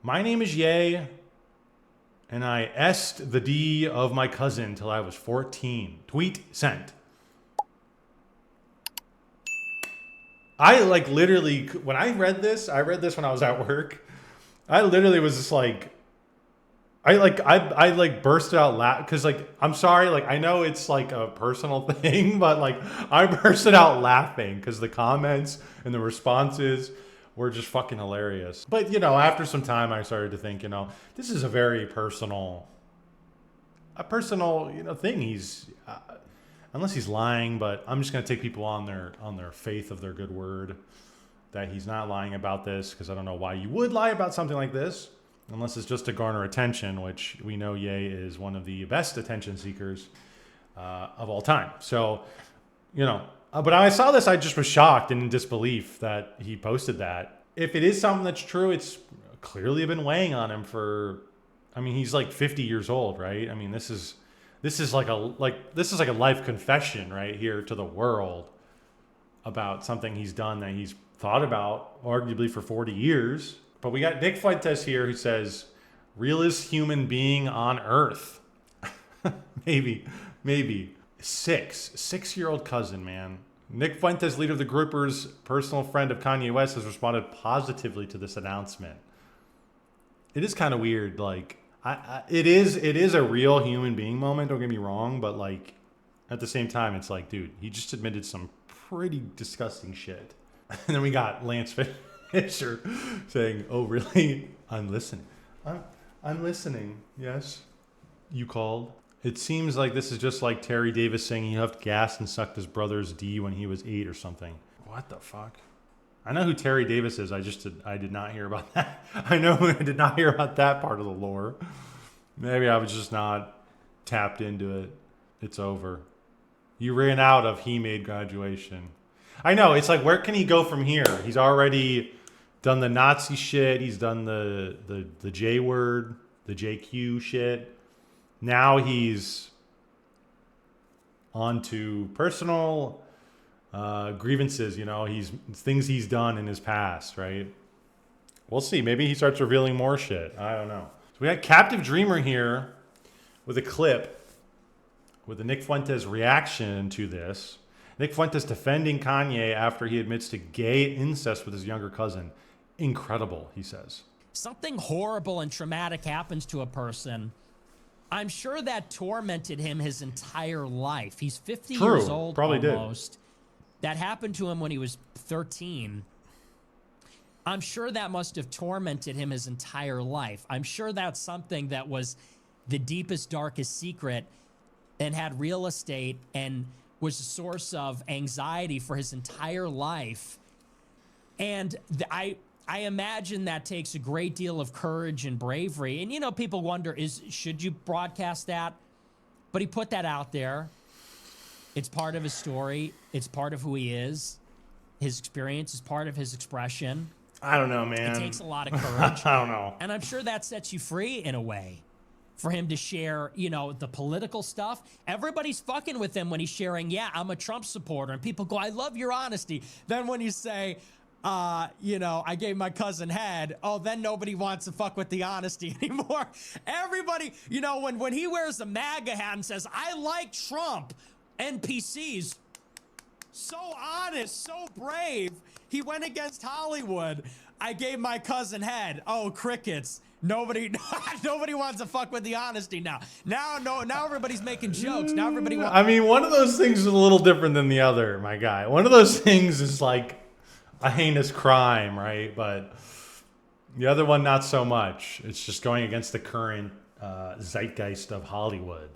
My name is Ye, and I S'd the D of my cousin till I was 14. Tweet sent. I like literally, when I read this when I was at work. I literally was just like, I like bursted out loud because like, I'm sorry, like I know it's like a personal thing, but like I bursted out laughing because the comments and the responses were just fucking hilarious. But you know, after some time, I started to think, you know, this is a very personal, you know, thing. He's unless he's lying, but I'm just gonna take people on their faith of their good word that he's not lying about this, because I don't know why you would lie about something like this unless it's just to garner attention, which we know Ye is one of the best attention seekers of all time. So, you know, but when I saw this, I just was shocked and in disbelief that he posted that. If it is something that's true, it's clearly been weighing on him for, I mean, he's like 50 years old, right? I mean, this is like a life confession right here to the world about something he's done that he's thought about arguably for 40 years. But we got Nick Fuentes here who says, realest human being on earth. maybe. 6-year-old cousin, man. Nick Fuentes, leader of the groupers, personal friend of Kanye West, has responded positively to this announcement. It is kind of weird. Like, it is a real human being moment. Don't get me wrong, but like, at the same time, it's like, dude, he just admitted some pretty disgusting shit. And then we got Lance Fisher saying, "Oh, really? I'm listening. I'm listening. Yes, you called." It seems like this is just like Terry Davis saying he huffed gas and sucked his brother's D when he was 8 or something. What the fuck? I know who Terry Davis is. I did not hear about that. I did not hear about that part of the lore. Maybe I was just not tapped into it. It's over. You ran out of he made graduation. I know. It's like, where can he go from here? He's already done the Nazi shit. He's done the J word, the JQ shit. Now he's on to personal grievances, you know, things he's done in his past, right? We'll see. Maybe he starts revealing more shit. I don't know. So we got Captive Dreamer here with a clip with the Nick Fuentes reaction to this. Nick Fuentes defending Kanye after he admits to gay incest with his younger cousin. Incredible, he says. Something horrible and traumatic happens to a person. I'm sure that tormented him his entire life. He's 50 years old, probably almost. Did. That happened to him when he was 13. I'm sure that must have tormented him his entire life. I'm sure that's something that was the deepest, darkest secret and had real estate and was a source of anxiety for his entire life. And I imagine that takes a great deal of courage and bravery. And, you know, people wonder, should you broadcast that? But he put that out there. It's part of his story. It's part of who he is. His experience is part of his expression. I don't know, man. It takes a lot of courage. I don't know. And I'm sure that sets you free in a way. For him to share, you know, the political stuff. Everybody's fucking with him when he's sharing, yeah, I'm a Trump supporter. And people go, I love your honesty. Then when you say, you know, I gave my cousin head, oh, then nobody wants to fuck with the honesty anymore. Everybody, you know, when he wears a MAGA hat and says, I like Trump, NPCs, so honest, so brave. He went against Hollywood. I gave my cousin head. Oh, crickets. Nobody wants to fuck with the honesty now. Now everybody's making jokes. Now everybody wants. I mean, one of those things is a little different than the other, my guy. One of those things is like a heinous crime, right? But the other one, not so much. It's just going against the current zeitgeist of Hollywood,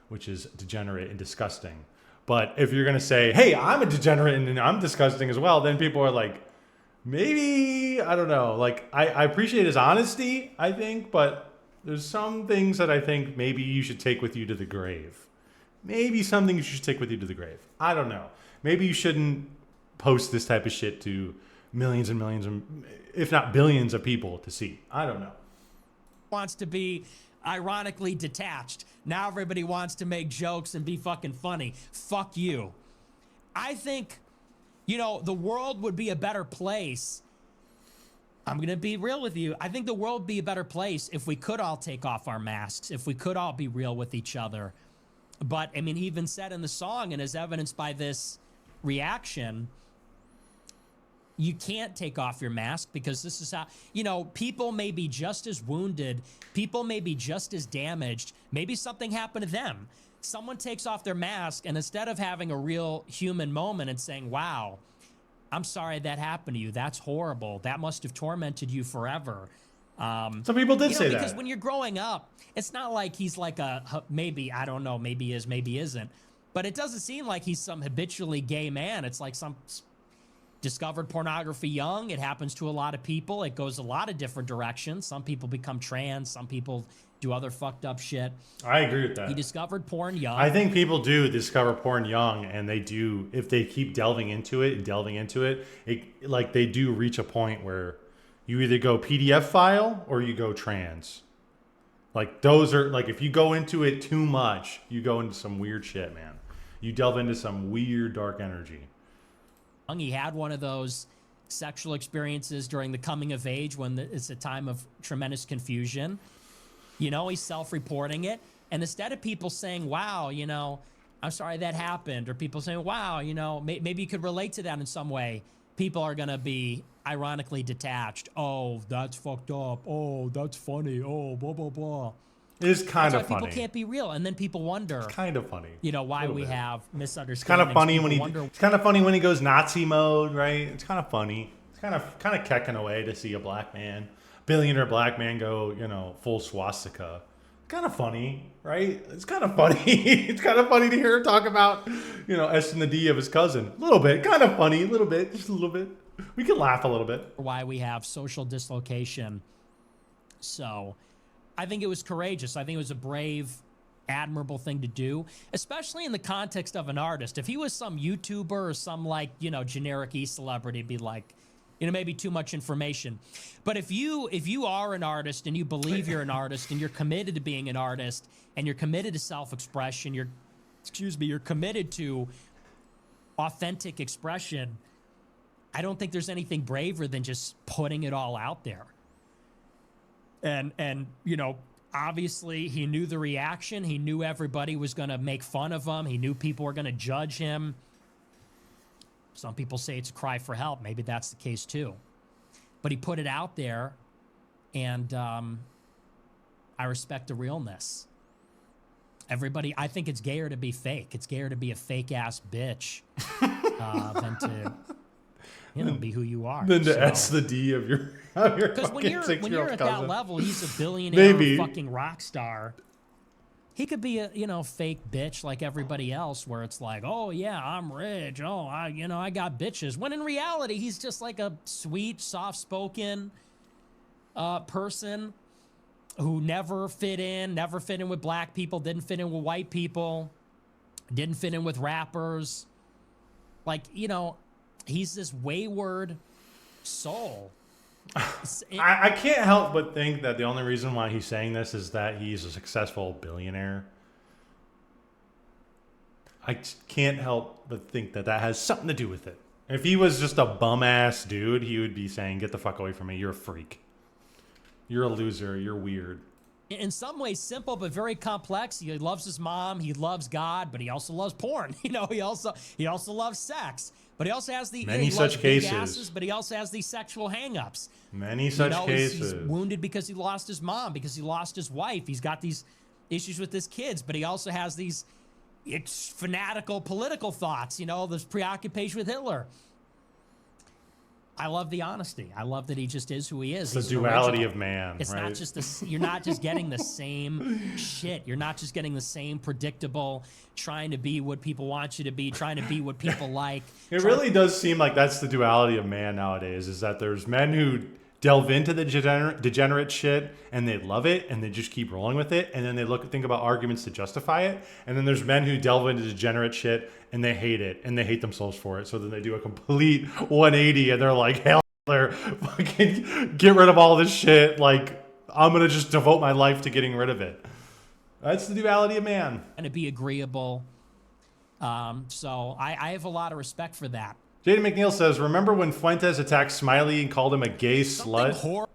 which is degenerate and disgusting. But if you're going to say, hey, I'm a degenerate and I'm disgusting as well, then people are like, maybe, I don't know. Like, I appreciate his honesty, I think, but there's some things that I think maybe you should take with you to the grave. Maybe something you should take with you to the grave. I don't know. Maybe you shouldn't post this type of shit to millions and millions, if not billions of people to see. I don't know. Wants to be ironically detached. Now everybody wants to make jokes and be fucking funny. Fuck you. I think, you know, the world would be a better place I'm going to be real with you. I think the world would be a better place if we could all take off our masks, if we could all be real with each other. But, I mean, he even said in the song, and as evidenced by this reaction, you can't take off your mask because this is how, people may be just as wounded. People may be just as damaged. Maybe something happened to them. Someone takes off their mask, and instead of having a real human moment and saying, wow, I'm sorry that happened to you. That's horrible. That must have tormented you forever. Some people did say that. Because when you're growing up, it's not like he's like maybe, I don't know, maybe he is, maybe he isn't. But it doesn't seem like he's some habitually gay man. It's like some discovered pornography young. It happens to a lot of people. It goes a lot of different directions. Some people become trans. Some people do other fucked up shit. I agree with that. He discovered porn young. I think people do discover porn young, and they do, if they keep delving into it, like they do reach a point where you either go PDF file or you go trans. Like those are, like if you go into it too much, you go into some weird shit, man. You delve into some weird dark energy. He had one of those sexual experiences during the coming of age when it's a time of tremendous confusion. He's self-reporting it. And instead of people saying, wow, I'm sorry that happened, or people saying, wow, maybe you could relate to that in some way, people are going to be ironically detached. Oh, that's fucked up. Oh, that's funny. Oh, blah, blah, blah. It is kind of funny. People can't be real. And then people wonder. It's kind of funny. Why we have misunderstandings. It's kind of funny it's kind of funny when he goes Nazi mode, right? It's kind of funny. It's kind of kecking away to see a black man, billionaire black man go, full swastika. Kind of funny, right? It's kind of funny. It's kind of funny to hear him talk about, S and the D of his cousin. A little bit. Kind of funny. A little bit. Just a little bit. We can laugh a little bit. Why we have social dislocation. So I think it was courageous. I think it was a brave, admirable thing to do, especially in the context of an artist. If he was some YouTuber or some generic e-celebrity, it'd be like, maybe too much information. But if you are an artist and you believe you're an artist and you're committed to being an artist and you're committed to self-expression, you're committed to authentic expression, I don't think there's anything braver than just putting it all out there. And obviously he knew the reaction. He knew everybody was going to make fun of him. He knew people were going to judge him. Some people say it's a cry for help. Maybe that's the case too. But he put it out there, and I respect the realness. Everybody, I think it's gayer to be fake. It's gayer to be a fake-ass bitch than to... be who you are. Then to S the D of your because when you're at that level, he's a billionaire fucking rock star. He could be a fake bitch like everybody else, where it's like, oh yeah, I'm rich. Oh, I got bitches. When in reality, he's just like a sweet, soft-spoken person who never fit in with black people, didn't fit in with white people, didn't fit in with rappers. Like, he's this wayward soul. I can't help but think that the only reason why he's saying this is that he's a successful billionaire. I can't help but think that has something to do with it. If he was just a bum-ass dude, he would be saying, get the fuck away from me. You're a freak. You're a loser. You're weird. In some ways simple, but very complex. He loves his mom. He loves God, but he also loves porn. He also loves sex. But he also has many such cases. Asses, but he also has these sexual hang-ups. Many such cases. He's wounded because he lost his mom, because he lost his wife. He's got these issues with his kids, but he also has these fanatical political thoughts. This preoccupation with Hitler. I love the honesty. I love that he just is who he is. It's the duality of man. It's right? not just you're not just getting the same shit. You're not just getting the same predictable, trying to be what people want you to be, trying to be what people like. It really does seem like that's the duality of man nowadays, is that there's men who delve into the degenerate shit and they love it and they just keep rolling with it, and then they think about arguments to justify it, and then there's men who delve into degenerate shit and they hate it and they hate themselves for it, so then they do a complete 180 and they're like, hell, fucking get rid of all this shit, like I'm gonna just devote my life to getting rid of it. That's the duality of man. And to be agreeable. So I have a lot of respect for that. Jaden McNeil says, remember when Fuentes attacked Smiley and called him a gay slut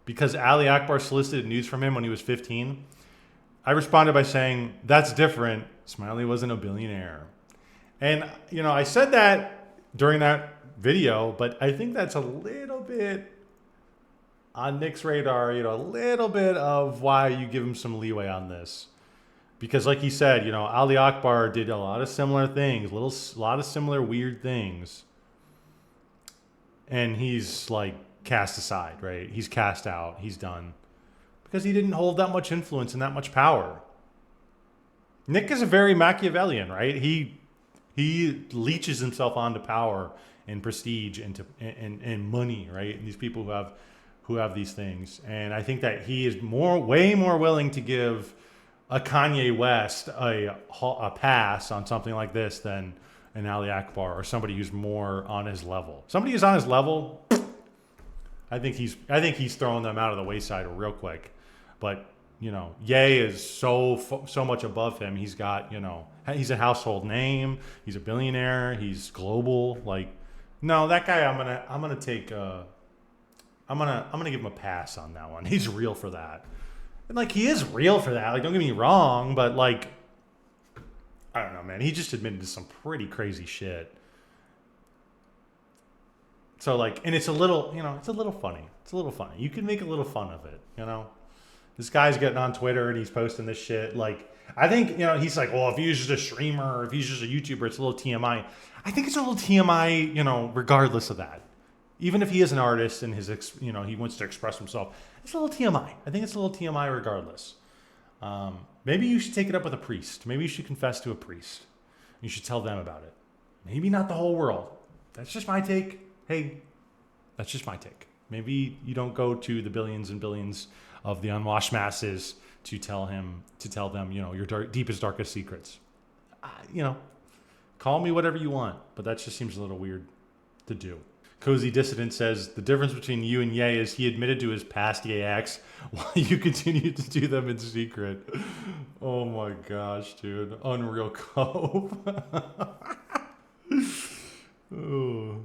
because Ali Akbar solicited nudes from him when he was 15? I responded by saying, that's different. Smiley wasn't a billionaire. And, you know, I said that during that video, but I think that's a little bit on Nick's radar, you know, a little bit of why you give him some leeway on this. Because like he said, you know, Ali Akbar did a lot of similar things, a lot of similar weird things. And he's like cast aside, right? He's cast out. He's done. Because he didn't hold that much influence and that much power. Nick is a very Machiavellian, right? He leeches himself onto power and prestige and money, right? And these people who have these things. And I think that he is way more willing to give a Kanye West a pass on something like this than an Ali Akbar or somebody who's more on his level. Somebody who's on his level, I think he's throwing them out of the wayside real quick. But you know, Ye is so much above him. He's got, you know, he's a household name. He's a billionaire. He's global. Like, no, that guy, I'm gonna give him a pass on that one. He's real for that. And like, he is real for that. Like, don't get me wrong, but like, I don't know, man. He just admitted to some pretty crazy shit. So like, and it's a little, you know, it's a little funny. It's a little funny. You can make a little fun of it, you know? This guy's getting on Twitter and he's posting this shit. Like, I think, you know, he's like, well, if he's just a streamer or if he's just a YouTuber, it's a little TMI. I think it's a little TMI, you know, regardless of that. Even if he is an artist and his, you know, he wants to express himself, it's a little TMI. I think it's a little TMI regardless. Maybe you should take it up with a priest. Maybe you should confess to a priest. You should tell them about it. Maybe not the whole world. That's just my take. Hey, that's just my take. Maybe you don't go to the billions and billions of the unwashed masses to tell them, you know, your deepest, darkest secrets. You know, call me whatever you want, but that just seems a little weird to do. Cozy Dissident says, the difference between you and Ye is he admitted to his past Ye acts while you continue to do them in secret. Oh my gosh, dude. Unreal cope. Oh.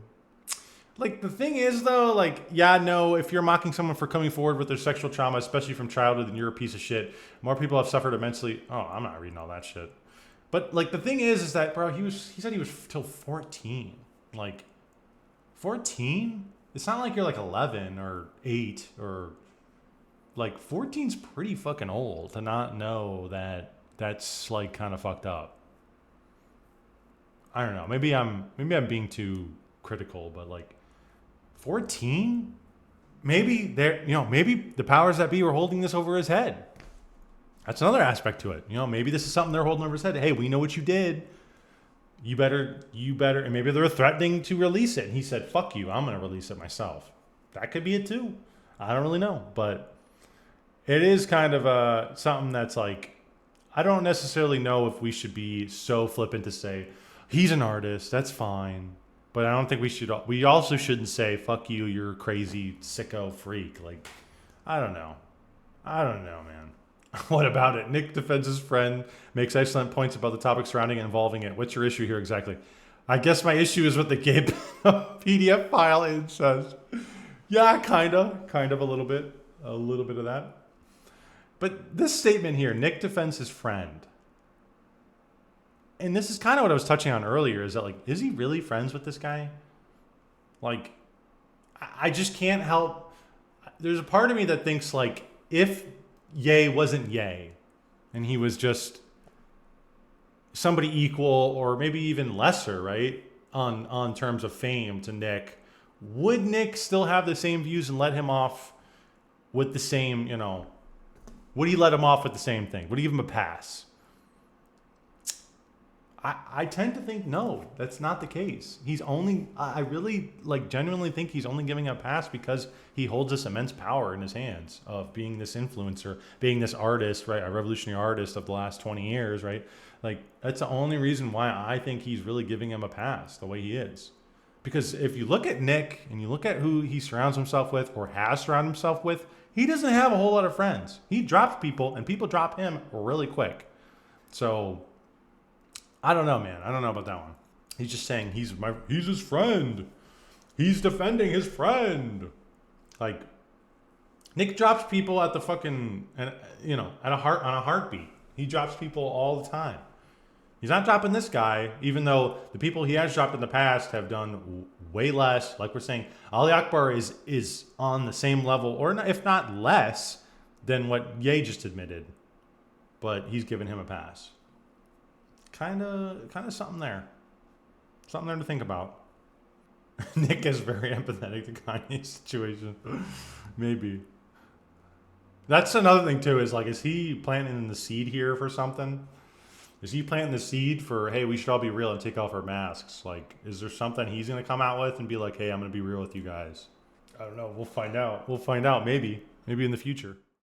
Like, the thing is, though, like, yeah, no, if you're mocking someone for coming forward with their sexual trauma, especially from childhood, then you're a piece of shit. More people have suffered immensely. Oh, I'm not reading all that shit. But, like, the thing is that, bro, he said he was till 14. Like, 14? It's not like you're, like, 11 or 8 or... Like, 14's pretty fucking old to not know that that's, like, kind of fucked up. I don't know. Maybe I'm being too critical, but, like... 14? Maybe maybe the powers that be were holding this over his head. That's another aspect to it. You know, maybe this is something they're holding over his head. Hey, we know what you did. You better, and maybe they're threatening to release it. And he said, fuck you, I'm going to release it myself. That could be it too. I don't really know, but it is kind of something that's like, I don't necessarily know if we should be so flippant to say, he's an artist, that's fine. But I don't think we also shouldn't say, fuck you, you're a crazy sicko freak. Like, I don't know, man. What about it? Nick defends his friend, makes excellent points about the topic surrounding and involving it. What's your issue here exactly? I guess my issue is with the gay PDF file, it says. Yeah, kind of a little bit of that. But this statement here, Nick defends his friend. And this is kind of what I was touching on earlier, is that, like, is he really friends with this guy? Like, I just can't help. There's a part of me that thinks, like, if Ye wasn't Ye, and he was just somebody equal or maybe even lesser, right, on terms of fame to Nick, would Nick still have the same views and let him off with the same, you know, would he let him off with the same thing? Would he give him a pass? I tend to think no, that's not the case. I really, like, genuinely think he's only giving a pass because he holds this immense power in his hands of being this influencer, being this artist, right? A revolutionary artist of the last 20 years, right? Like, that's the only reason why I think he's really giving him a pass the way he is. Because if you look at Nick and you look at who he surrounds himself with or has surrounded himself with, he doesn't have a whole lot of friends. He drops people and people drop him really quick. So... I don't know, man. I don't know about that one. He's just saying he's his friend. He's defending his friend. Like, Nick drops people at the fucking, at a heartbeat. He drops people all the time. He's not dropping this guy, even though the people he has dropped in the past have done way less. Like we're saying, Ali Akbar is on the same level, or not, if not less, than what Ye just admitted. But he's giving him a pass. Kind of something there. Something there to think about. Nick is very empathetic to Kanye's situation. Maybe. That's another thing too, is like, is he planting the seed here for something? Is he planting the seed for, hey, we should all be real and take off our masks? Like, is there something he's going to come out with and be like, hey, I'm going to be real with you guys? I don't know. We'll find out. We'll find out maybe in the future.